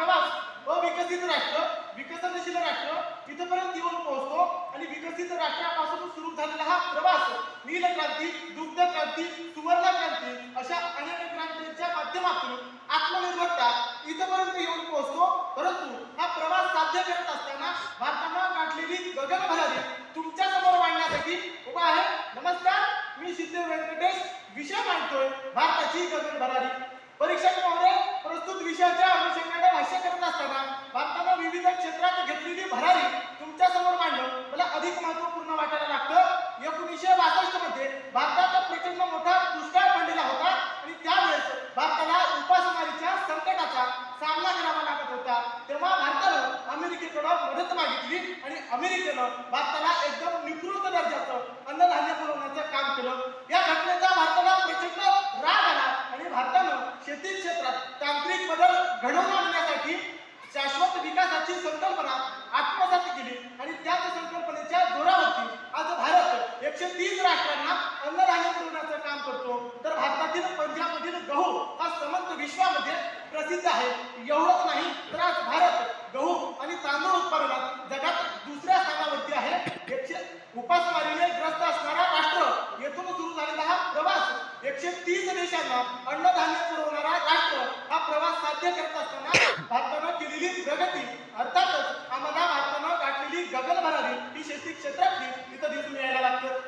प्रवास अविकसित राष्ट्र, विकसनशील राष्ट्र इथपर्यंत येऊन पोहोचतो आणि विकसित राष्ट्रापासून सुरू झालेला हा प्रवास नील क्रांती, दुग्ध क्रांती, सुवर्ण क्रांती अशा अनेक क्रांतींच्या माध्यमातून आत्मनिर्भरता इथपर्यंत येऊन पोहोचतो. परंतु हा प्रवास साध्य करत असताना भारतानं गाठलेली गगनभरारी तुमच्या समोर मांडण्यासाठी उभा आहे. नमस्कार, मी सिद्धेश व्यंकटेश. विषय मांडतोय भारताची गगनभरारी. परीक्षक महोदय, प्रस्तुत विषयाच्या अनुषंगाने भाष्य करत असताना भारतानं विविध क्षेत्रात घेतलेली भरारी तुमच्या समोर मांडणं मला अधिक महत्त्वपूर्ण वाटायला लागतं. 1962 मध्ये भारतात प्रचंड मोठा दुष्काळ पडलेला होता आणि त्यावेळेस भारताला उपासमारीच्या संकटाचा सामना करावा लागत होता. तेव्हा भारतानं अमेरिकेकडे मदत मागितली आणि अमेरिकेनं भारताला एकदम निकृष्ट दर्जाचं अन्नधान्य पुरवण्याचं काम केलं. या घटनेचा भारताला प्रचंड राग आला आणि भारतानं शेती क्षेत्रात तांत्रिक बदल घडवून आणण्यासाठी शाश्वत विकासाची संकल्पना आत्मसात केली आणि त्याच संकल्पनेच्या जोरावरती आज भारत 130 राष्ट्रांना अन्नधान्य पुरवण्याचं काम करतो. तर भारतातील पंजाबमधील गहू हा समग्र विश्वामध्ये प्रसिद्ध आहे. एवढंच नाही तर आज भारत गहू आणि तांदूळ उत्पादनात जगात दुसऱ्या स्थानावरती आहे. उपासमारीने ग्रस्त असणारा राष्ट्र येथून सुरू झालेला हा प्रवास 130 देशांना अन्नधान्य पुरवणारा राष्ट्र हा प्रवास साध्य करत असताना भारतानं केलेली प्रगती, अर्थातच आम्हाला भारतानं गाठलेली गगनभरारी ही शेती क्षेत्रातली इथं दिसून यायला लागतं.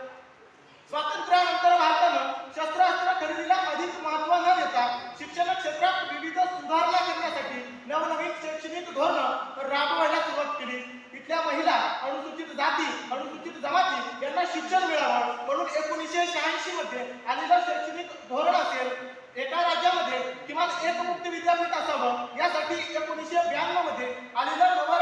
स्वातंत्र्यानंतर भारतानं शस्त्रास्त्र खरेदीला अधिक महत्त्व न देता शिक्षण क्षेत्रात विविध सुधारणा करण्यासाठी नवनवीन शैक्षणिक धोरणं राबवायला सुरुवात केली. इथल्या महिला, अनुसूचित जाती, अनुसूचित जमाती यांना शिक्षण मिळावं म्हणून 1986 मध्ये आलेलं शैक्षणिक धोरण असेल, एका राज्यामध्ये किमान एक मुक्त विद्यापीठ असावं यासाठी 1992 मध्ये आलेलं नवं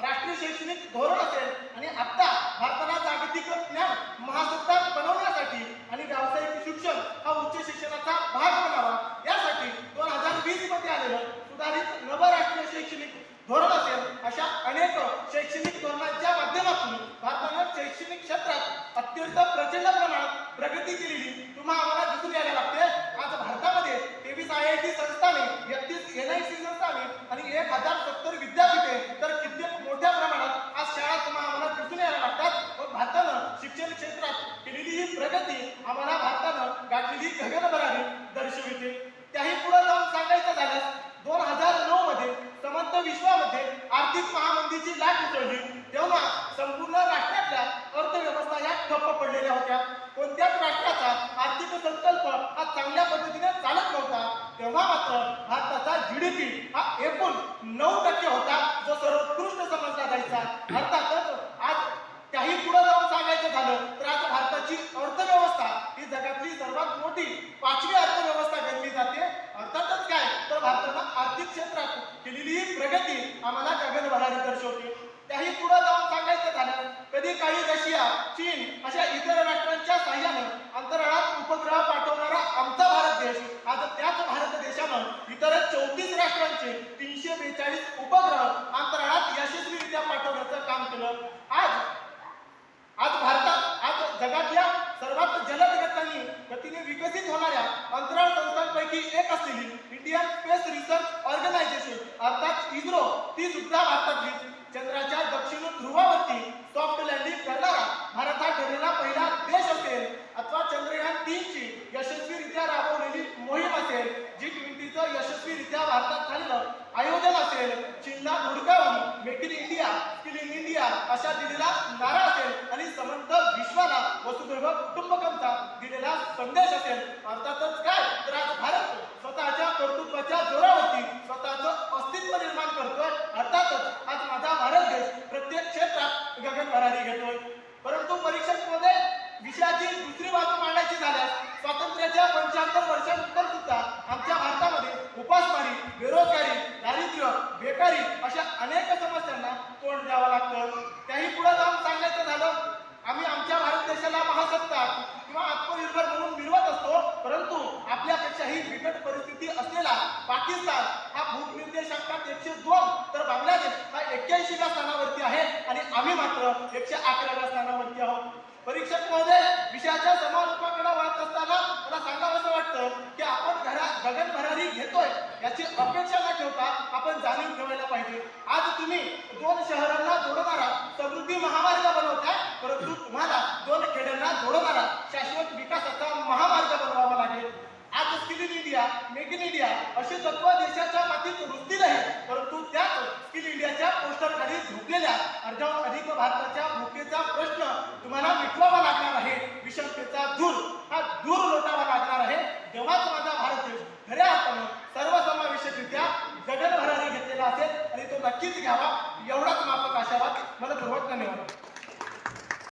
राष्ट्रीय शैक्षणिक धोरण असेल आणि आता भारताला जागतिक ज्ञान महासत्ता बनवण्यासाठी आणि व्यावसायिक शिक्षण हा उच्च शिक्षणाचा भाग बनावा यासाठी 2020 मध्ये आलेलं सुधारित नवं राष्ट्रीय शैक्षणिक धोरण असेल, अशा अनेक शैक्षणिक धोरणांच्या माध्यमातून भारतानं शैक्षणिक क्षेत्रात अत्यंत प्रचंड प्रमाणात प्रगती केलेली तुम्हाला आम्हाला दिसून यायला लागते. आज भारतामध्ये 23 IIT संस्थाने, 31 NIC संस्थाने आणि 1070 विद्यापीठे तर कित्येक मोठ्या प्रमाणात आज शाळा तुम्हाला आम्हाला दिसून यायला लागतात. व भारतानं शिक्षण क्षेत्रात केलेली ही प्रगती आम्हाला भारतानं गाठलेली गगनभरारी दर्शविते. त्याही पुढे जाऊन सांगायचं झाल्यास 2009 मध्ये समग्र विश्वामध्ये आर्थिक महामंदीची लाट उसळली. तेव्हा संपूर्ण राष्ट्रातल्या अर्थव्यवस्था या ठप्प पडलेल्या होत्या. कोणत्याच राष्ट्राचा आर्थिक संकल्प हा चांगल्या पद्धतीने चालत नव्हता. तेव्हा मात्र भारताचा GDP हा एकूण 9% होता, जो सर्वोत्कृष्ट समजला जायचा. अर्थातच आज त्याही पुढे जाऊन सांगायचं झालं तर आज भारताची अर्थव्यवस्था ही जगातली सर्वात मोठी 5वी अर्थव्यवस्था गणली जाते. अर्थातच काय तर भारतानं आर्थिक क्षेत्रात केलेली ही प्रगती आम्हाला गगनभरारी दर्शवते. त्याही पुढे जाऊन सांगायचं झालं कधी काही रशिया, चीन अशा इतर राष्ट्रांच्या साह्यानं अंतराळात उपग्रह पाठवणारा आमचा भारत देश आज त्याच भारत देशानं इतर 34 राष्ट्रांचे 342 उपग्रह अंतराळात यशस्वीरित्या पाठवण्याचं काम केलं. आज भारतात जगातल्या सर्वात जलद गतीने विकसित होणाऱ्या अंतराळ संस्थांपैकी एक असलेली इंडियन स्पेस रिसर्च ऑर्गनायझेशन अर्थात इस्रो ती सुद्धा भारतातली. चंद्राच्या दक्षिण ध्रुवावरती सॉफ्ट लँडिंग करणारा भारत हा ठरलेला पहिला देश असेल, अथवा चंद्रयान 3 ची यशस्वीरित्या राबवलेली मोहीम असेल, G20चं यशस्वीरित्या भारतात झालेलं आयोजन असेल, चीनला धुडकावून make in India, skill in India अशा दिलेला नारा असेल आणि समंत विश्वाला वसुधैव कुटुंबकमचा दिलेला संदेश असेल. अर्थातच काय तर आज भारत स्वतःच्या कर्तृत्वाच्या जोरावरती स्वतःचं अस्तित्व निर्माण करतोय. अर्थातच आज माझा भारत देश प्रत्येक क्षेत्रात गगनभरारी घेतोय. परंतु परीक्षक मध्ये विषयाची दुसरी बाजू मांडायची झाल्यास स्वातंत्र्याच्या 75 वर्षानंतर सुद्धा आमच्या भारतामध्ये उपासमारी, बेरोजगारी, दारिद्र्य, बेकारी अशा अनेक समस्यांना तोंड द्यावं लागतं. त्याही पुढे जाऊन सांगायचं झालं आम्ही आमच्या भारत देशाला महासत्ता किंवा आत्मनिर्भर म्हणून मिळवत असतो, परंतु आपल्यापेक्षाही बिकट परिस्थिती असलेला पाकिस्तान हा भूनिर्देशांकात 102 तर बांगलादेश हा 81व्या स्थानावरती आहे आणि आम्ही मात्र 111व्या स्थानावरती आहोत. परीक्षक महोदय, विषयाच्या समारोपाकडे वळत असताना मला सांगावं असं वाटतं की आपण गगन भरारी घेतोय याची अपेक्षा न ठेवता आपण जाणीव ठेवायला पाहिजे. आज तुम्ही 2 शहरांना जोडणारा समृद्धी महामार्ग बनवताय, परंतु तुम्हाला 2 खेड्यांना जोडणारा शाश्वत विकासाचा महामार्ग बनवावा लागेल. आज skill in India, make in India असे तत्व देशाच्या मातीत रुजतील आहे, परंतु त्याच स्किल इंडियाच्या पोस्टर खाली झोपलेल्या अर्ध्याहून अधिक भारताच्या भुकेचा प्रश्न तुम्हाला मिटवावा लागणार आहे. विषमतेचा हा दूर लोटावा लागणार आहे. तेव्हाच माझा भारत देश खऱ्या अर्थानं सर्वसमावेशकरित्या गगन भरारी घेतलेला असेल आणि तो नक्कीच घ्यावा. एवढाच माफक आशावाद. मनपूर्वक धन्यवाद.